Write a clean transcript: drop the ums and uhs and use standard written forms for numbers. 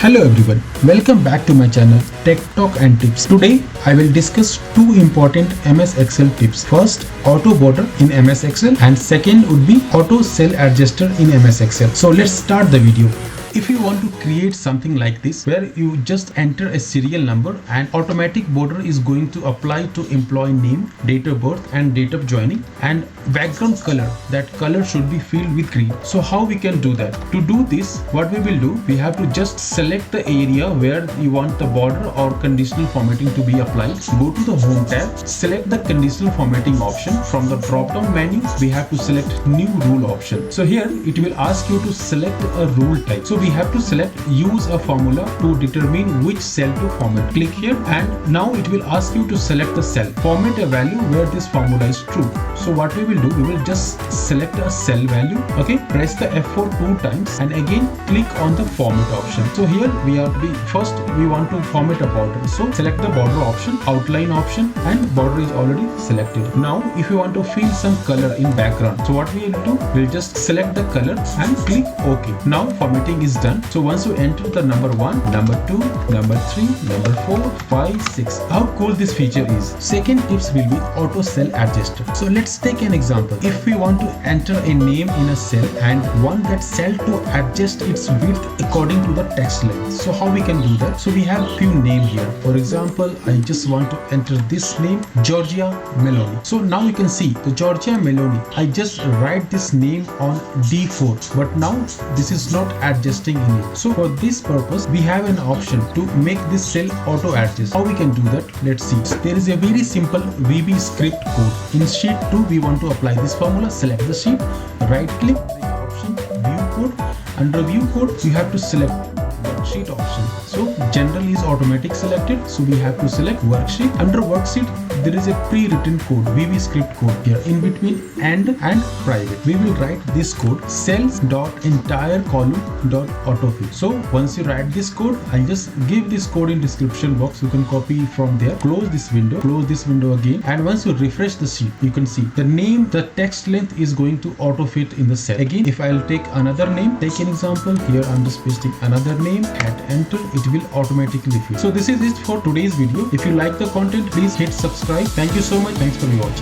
Hello everyone, welcome back to my channel Tech Talk and Tips. Today I will discuss two important MS Excel tips. First, auto border in MS Excel, and second would be auto cell adjuster in MS Excel. So let's start the video. If you want to create something like this where you just enter a serial number and automatic border is going to apply to employee name, date of birth and date of joining, and background color, that color should be filled with green. So how we can do that? To do this, what we will do, we have to just select the area where you want the border or conditional formatting to be applied. Go to the home tab, select the conditional formatting option. From the drop down menu, we have to select new rule option. So here it will ask you to select a rule type. So we have to select use a formula to determine which cell to format. Click here and now it will ask you to select the cell. Format a value where this formula is true. So what we will do, we will just select a cell value. Okay, press the F4 2 times and again click on the format option. So here we want to format a border. So select the border option, outline option, and border is already selected. Now if you want to fill some color in background, so what we will do, we'll just select the color and click OK. Now formatting is done. So once you enter the number 1, number 2, number 3, number 4, 5, 6. How cool this feature is. Second tips will be auto cell adjuster. So let's take an example. If we want to enter a name in a cell and want that cell to adjust its width according to the text length. So how we can do that? So we have few names here. For example, I just want to enter this name, Georgia Meloni. So now you can see the Georgia Meloni. I just write this name on D4, but now this is not adjusting in it. So for this purpose, we have an option to make this cell auto adjust. How we can do that? Let's see. There is a very simple VB script code. In sheet 2, we want to apply this formula. Select the sheet, right click, option view code. Under view code, you have to select worksheet option. So general is automatic selected, so we have to select worksheet. Under worksheet, there is a pre-written code, VB script code here. In between and private, we will write this code, Cells.EntireColumn.AutoFit. So once you write this code, I'll just give this code in description box. You can copy from there. Close this window again, and once you refresh the sheet, you can see the name, the text length is going to auto fit in the cell. Again, if I'll take another name, take an example here. I'm just pasting another name, at enter, it will automatically fit. So this is it for today's video. If you like the content, please hit subscribe. Thank you so much. Thanks for watching.